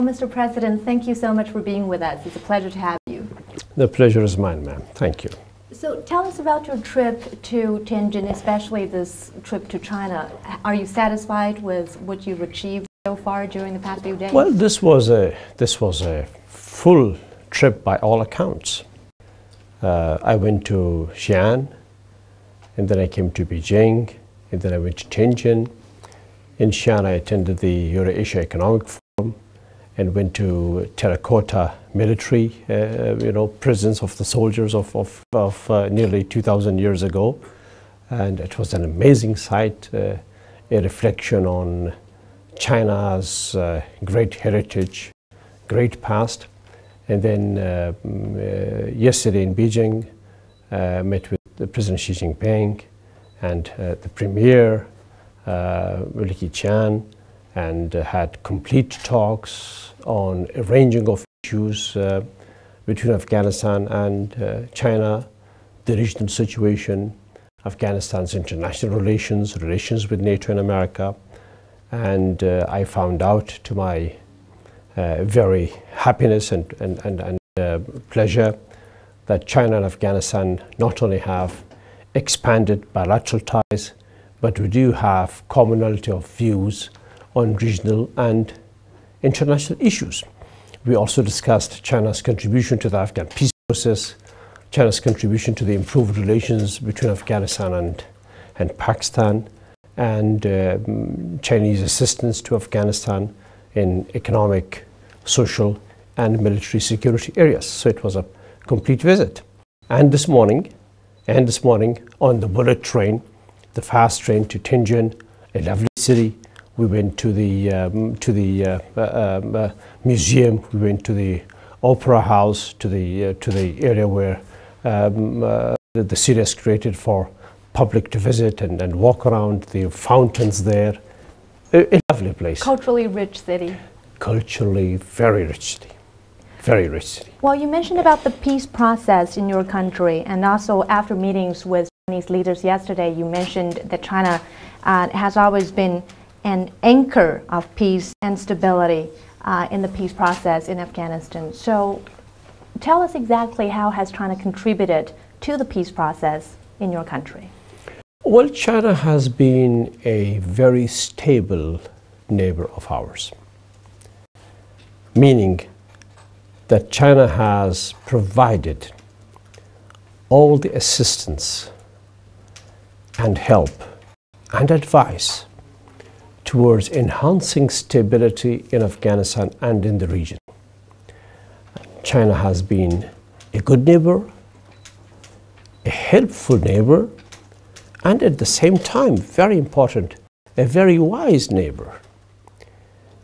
Mr. President, thank you so much for being with us. It's a pleasure to have you. The pleasure is mine, ma'am. Thank you. So tell us about your trip to Tianjin, especially this trip to China. Are you satisfied with what you've achieved so far during the past few days? Well, this was a full trip by all accounts. I went to Xi'an, and then I came to Beijing, and then I went to Tianjin. In Xi'an, I attended the Euro-Asia Economic Forum and went to terracotta military, prisons of the soldiers of nearly 2,000 years ago. And it was an amazing sight, a reflection on China's great heritage, great past. And then yesterday in Beijing, met with the President Xi Jinping and the Premier, Li Keqiang, and had complete talks on a ranging of issues between Afghanistan and China, the regional situation, Afghanistan's international relations with NATO and America. And I found out to my very happiness and pleasure that China and Afghanistan not only have expanded bilateral ties, but we do have commonality of views on regional and international issues. We also discussed China's contribution to the Afghan peace process, China's contribution to the improved relations between Afghanistan and Pakistan, and Chinese assistance to Afghanistan in economic, social, and military security areas. So it was a complete visit. And this morning on the bullet train, the fast train to Tianjin, a lovely city, we went to the museum, we went to the opera house, to the area where the city is created for public to visit and walk around, the fountains there. A lovely place. Culturally rich city. Culturally very rich city. Very rich city. Well, you mentioned about the peace process in your country, and also after meetings with Chinese leaders yesterday, you mentioned that China has always been an anchor of peace and stability in the peace process in Afghanistan. So tell us exactly how has China contributed to the peace process in your country? Well, China has been a very stable neighbor of ours, meaning that China has provided all the assistance and help and advice towards enhancing stability in Afghanistan and in the region. China has been a good neighbor, a helpful neighbor, and at the same time, very important, a very wise neighbor.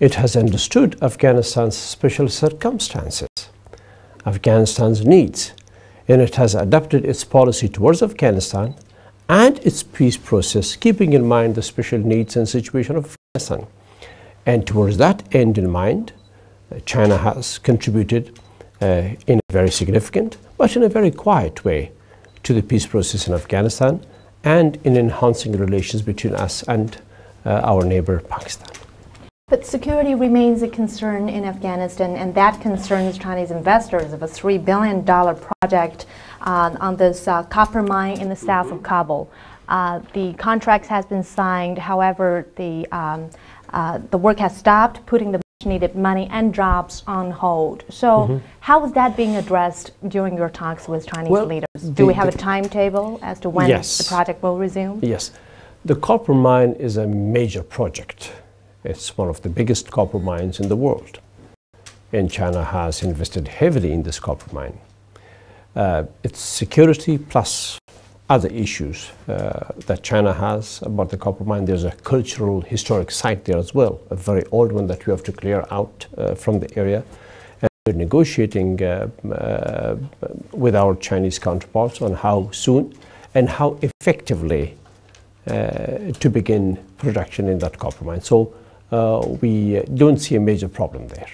It has understood Afghanistan's special circumstances, Afghanistan's needs, and it has adapted its policy towards Afghanistan and its peace process, keeping in mind the special needs and situation of Afghanistan. And towards that end in mind, China has contributed in a very significant, but in a very quiet way, to the peace process in Afghanistan and in enhancing relations between us and our neighbor Pakistan. But security remains a concern in Afghanistan, and that concerns Chinese investors of a $3 billion project on this copper mine in the south of Kabul. The contract has been signed, however, the work has stopped, putting the needed money and jobs on hold. So how is that being addressed during your talks with Chinese leaders? Do we have a timetable as to when the project will resume? Yes. The copper mine is a major project. It's one of the biggest copper mines in the world. And China has invested heavily in this copper mine. It's security plus other issues that China has about the copper mine. There's a cultural historic site there as well, a very old one that we have to clear out from the area. And we're negotiating with our Chinese counterparts on how soon and how effectively to begin production in that copper mine. So we don't see a major problem there.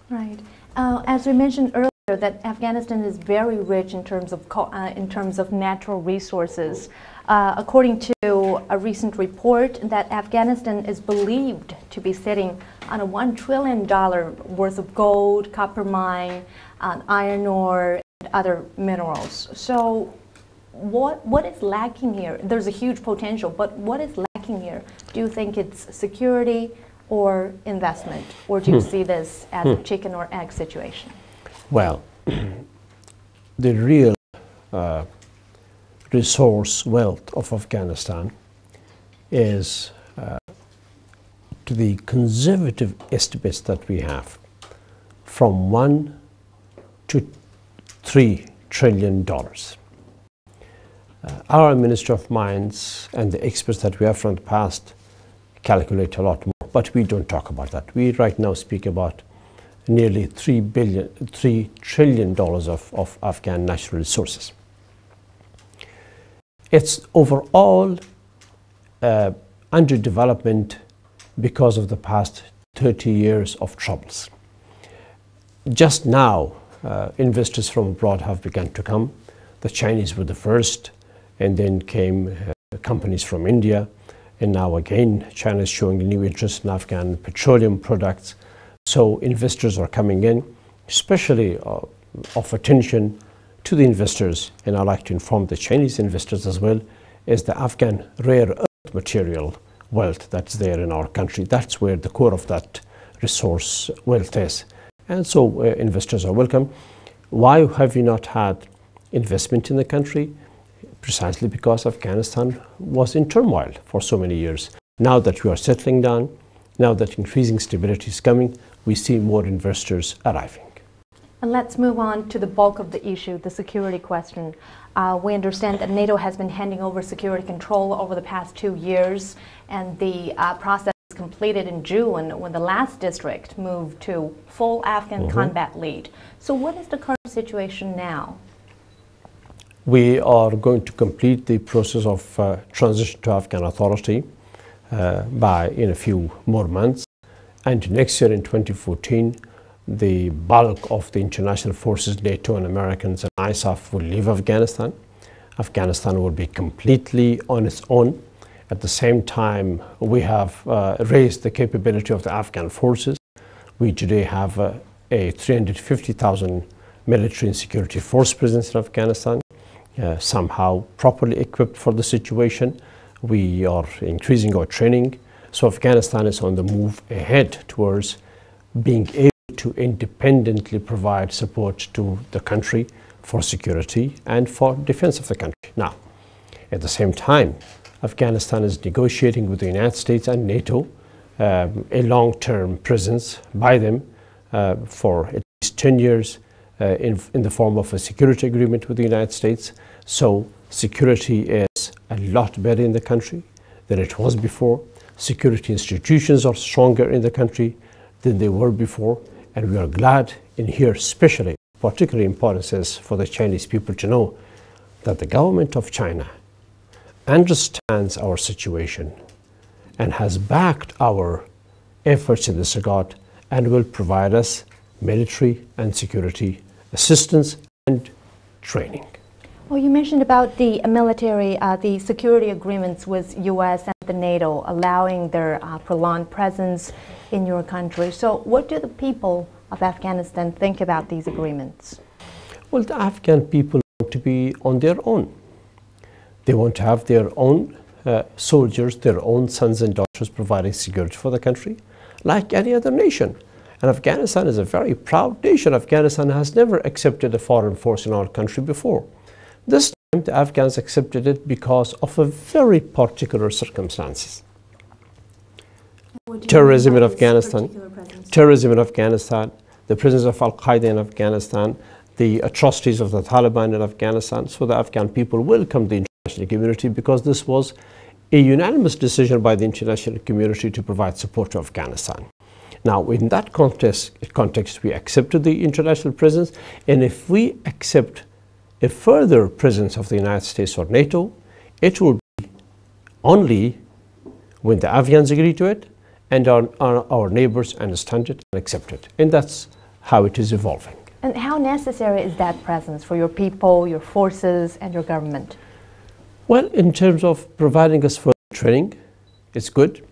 Right. As we mentioned earlier, that Afghanistan is very rich in terms of natural resources. According to a recent report, that Afghanistan is believed to be sitting on a $1 trillion worth of gold, copper mine, iron ore, and other minerals. So what is lacking here? There's a huge potential, but what is lacking here? Do you think it's security or investment? Or do you see this as a chicken or egg situation? Well, the real resource wealth of Afghanistan is, to the conservative estimates that we have, from $1 to $3 trillion. Our Minister of Mines and the experts that we have from the past calculate a lot more, but we don't talk about that. We right now speak about nearly $3 trillion of Afghan natural resources. It's overall under development because of the past 30 years of troubles. Just now, investors from abroad have begun to come. The Chinese were the first, and then came companies from India, and now again China is showing a new interest in Afghan petroleum products. So investors are coming in, especially of attention to the investors, and I'd like to inform the Chinese investors as well, is the Afghan rare earth material wealth that's there in our country. That's where the core of that resource wealth is. And so investors are welcome. Why have we not had investment in the country? Precisely because Afghanistan was in turmoil for so many years. Now that we are settling down, now that increasing stability is coming, we see more investors arriving. And let's move on to the bulk of the issue, the security question. We understand that NATO has been handing over security control over the past 2 years, and the process was completed in June when the last district moved to full Afghan combat lead. So what is the current situation now? We are going to complete the process of transition to Afghan authority in a few more months. And next year in 2014, the bulk of the international forces, NATO and Americans and ISAF, will leave Afghanistan. Afghanistan will be completely on its own. At the same time, we have raised the capability of the Afghan forces. We today have a 350,000 military and security force presence in Afghanistan. Somehow properly equipped for the situation. We are increasing our training. So Afghanistan is on the move ahead towards being able to independently provide support to the country for security and for defense of the country. Now, at the same time, Afghanistan is negotiating with the United States and NATO a long-term presence by them for at least 10 years in the form of a security agreement with the United States. So security is a lot better in the country than it was before. Security institutions are stronger in the country than they were before. And we are glad in here, especially, particularly important is for the Chinese people to know that the government of China understands our situation and has backed our efforts in this regard and will provide us military and security assistance and training. Well, you mentioned about the military, the security agreements with U.S. and the NATO allowing their prolonged presence in your country. So what do the people of Afghanistan think about these agreements? Well, the Afghan people want to be on their own. They want to have their own soldiers, their own sons and daughters providing security for the country, like any other nation. And Afghanistan is a very proud nation. Afghanistan has never accepted a foreign force in our country before. This time the Afghans accepted it because of a very particular circumstances. Terrorism in Afghanistan, the presence of Al-Qaeda in Afghanistan, the atrocities of the Taliban in Afghanistan. So the Afghan people welcomed the international community because this was a unanimous decision by the international community to provide support to Afghanistan. Now, in that context, we accepted the international presence, and if we accept a further presence of the United States or NATO, it will be only when the Afghans agree to it and our neighbors understand it and accept it. And that's how it is evolving. And how necessary is that presence for your people, your forces, and your government? Well, in terms of providing us further training, it's good.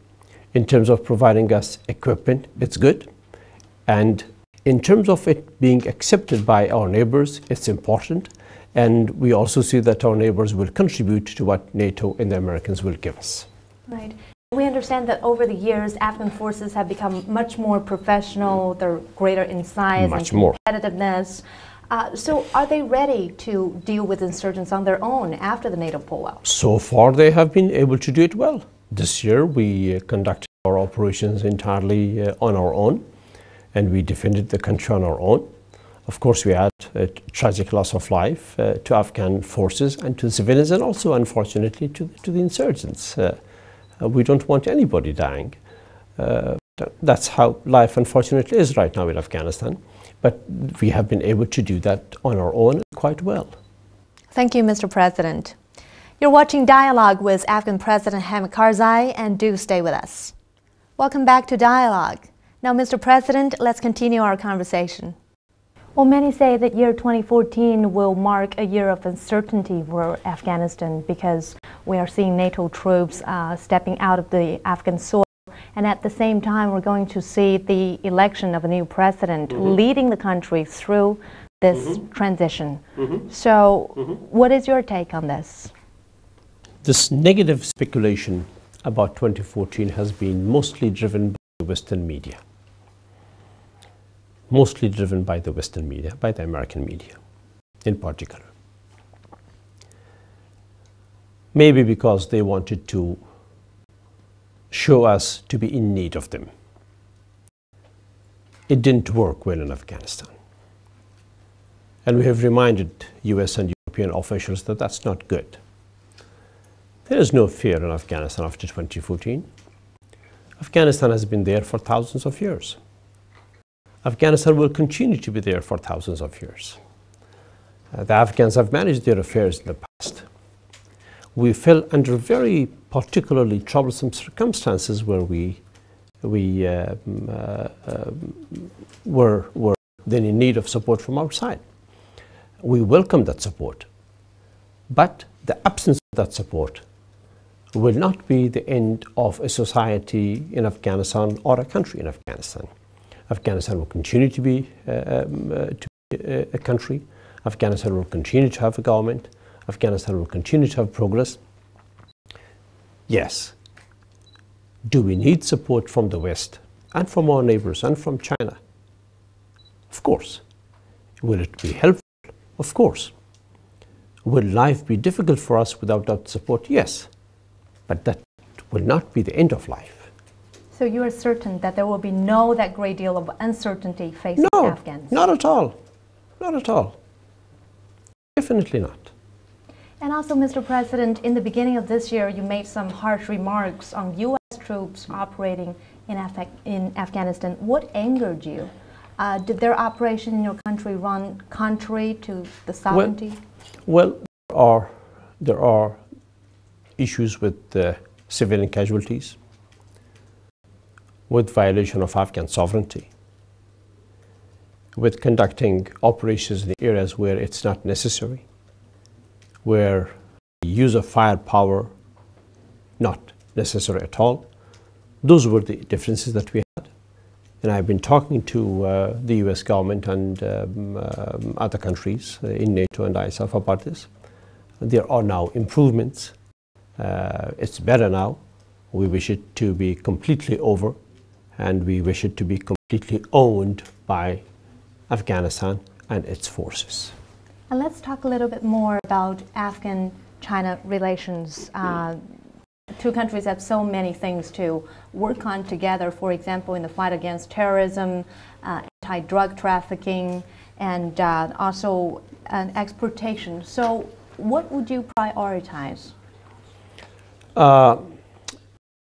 In terms of providing us equipment, it's good. And in terms of it being accepted by our neighbors, it's important. And we also see that our neighbors will contribute to what NATO and the Americans will give us. Right. We understand that over the years, Afghan forces have become much more professional, they're greater in size and competitiveness. So are they ready to deal with insurgents on their own after the NATO pullout? So far, they have been able to do it well. This year, we conducted our operations entirely on our own, and we defended the country on our own. Of course, we had a tragic loss of life to Afghan forces and to the civilians, and also, unfortunately, to the insurgents. We don't want anybody dying. That's how life, unfortunately, is right now in Afghanistan. But we have been able to do that on our own quite well. Thank you, Mr. President. You're watching Dialogue with Afghan President Hamid Karzai, and do stay with us. Welcome back to Dialogue. Now, Mr. President, let's continue our conversation. Well, many say that year 2014 will mark a year of uncertainty for Afghanistan because we are seeing NATO troops stepping out of the Afghan soil. And at the same time, we're going to see the election of a new president leading the country through this transition. So what is your take on this? This negative speculation about 2014 has been mostly driven by the Western media. Mostly driven by the Western media, by the American media in particular. Maybe because they wanted to show us to be in need of them. It didn't work well in Afghanistan. And we have reminded US and European officials that that's not good. There is no fear in Afghanistan after 2014. Afghanistan has been there for thousands of years. Afghanistan will continue to be there for thousands of years. The Afghans have managed their affairs in the past. We fell under very particularly troublesome circumstances where we were then in need of support from outside. We welcome that support, but the absence of that support will not be the end of a society in Afghanistan or a country in Afghanistan. Afghanistan will continue to be a country. Afghanistan will continue to have a government. Afghanistan will continue to have progress. Yes. Do we need support from the West and from our neighbors and from China? Of course. Will it be helpful? Of course. Will life be difficult for us without that support? Yes. But that will not be the end of life. So you are certain that there will be that great deal of uncertainty facing Afghans? No, not at all. Not at all. Definitely not. And also, Mr. President, in the beginning of this year, you made some harsh remarks on U.S. troops operating in Afghanistan. What angered you? Did their operation in your country run contrary to the sovereignty? Well, there are issues with civilian casualties, with violation of Afghan sovereignty, with conducting operations in areas where it's not necessary, where the use of firepower not necessary at all. Those were the differences that we had. And I've been talking to the US government and other countries in NATO and ISAF about this. There are now improvements. It's better now. We wish it to be completely over, and we wish it to be completely owned by Afghanistan and its forces. And let's talk a little bit more about Afghan-China relations. Two countries have so many things to work on together, for example, in the fight against terrorism, anti-drug trafficking, and also exportation. So what would you prioritize?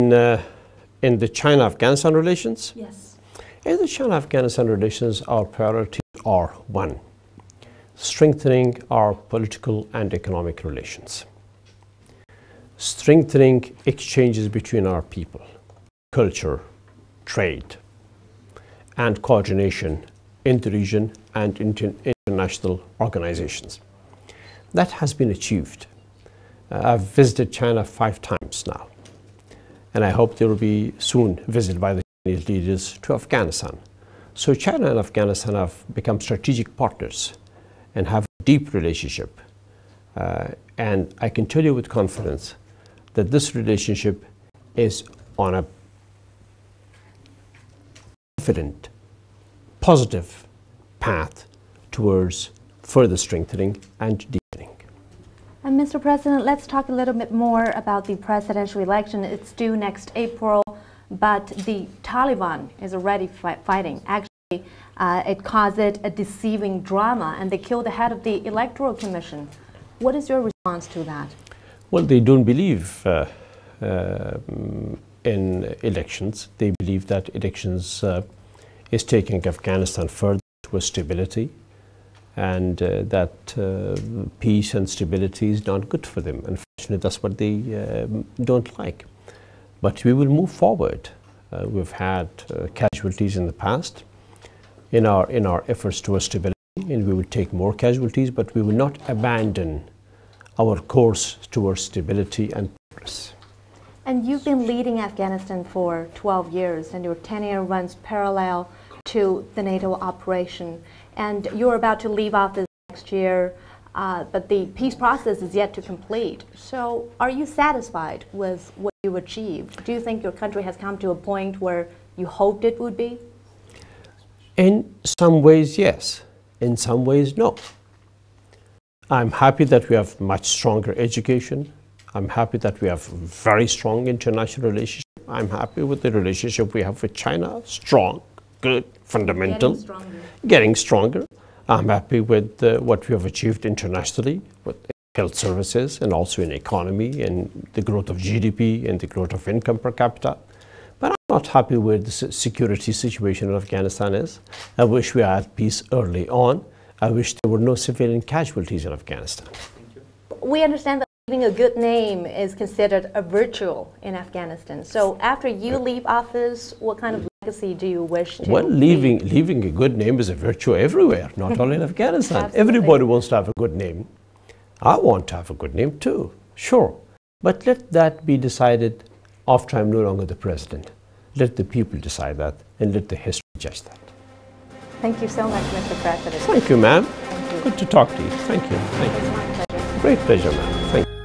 In the China-Afghanistan relations? Yes. In the China-Afghanistan relations, our priorities are: one, strengthening our political and economic relations, strengthening exchanges between our people, culture, trade, and coordination in the region and international organizations. That has been achieved. I've visited China 5 times now, and I hope there will be soon visit by the Chinese leaders to Afghanistan. So China and Afghanistan have become strategic partners and have a deep relationship. And I can tell you with confidence that this relationship is on a confident, positive path towards further strengthening and deepening. And Mr. President, let's talk a little bit more about the presidential election. It's due next April, but the Taliban is already fighting. Actually, it caused it a deceiving drama, and they killed the head of the Electoral Commission. What is your response to that? Well, they don't believe in elections. They believe that elections is taking Afghanistan further towards stability, and that peace and stability is not good for them. Unfortunately, that's what they don't like. But we will move forward. We've had casualties in the past in our efforts towards stability, and we will take more casualties, but we will not abandon our course towards stability and progress. And you've been leading Afghanistan for 12 years, and your tenure runs parallel to the NATO operation. And you're about to leave office next year, but the peace process is yet to complete. So are you satisfied with what you've achieved? Do you think your country has come to a point where you hoped it would be? In some ways, yes. In some ways, no. I'm happy that we have much stronger education. I'm happy that we have very strong international relationship. I'm happy with the relationship we have with China. Strong, good, fundamental. Getting stronger. I'm happy with what we have achieved internationally with health services and also in economy and the growth of GDP and the growth of income per capita. But I'm not happy with the security situation in Afghanistan is. I wish we had peace early on. I wish there were no civilian casualties in Afghanistan. We understand that leaving a good name is considered a virtue in Afghanistan. So after you leave office, what kind of legacy do you wish to Well, leaving a good name is a virtue everywhere, not only in Afghanistan. Absolutely. Everybody wants to have a good name. I want to have a good name too, sure. But let that be decided after I'm no longer the president. Let the people decide that, and let the history judge that. Thank you so much, Mr. President. Thank you, ma'am. Thank you. Good to talk to you. Thank you. Thank you. It's my pleasure. Great pleasure, ma'am. Thank you.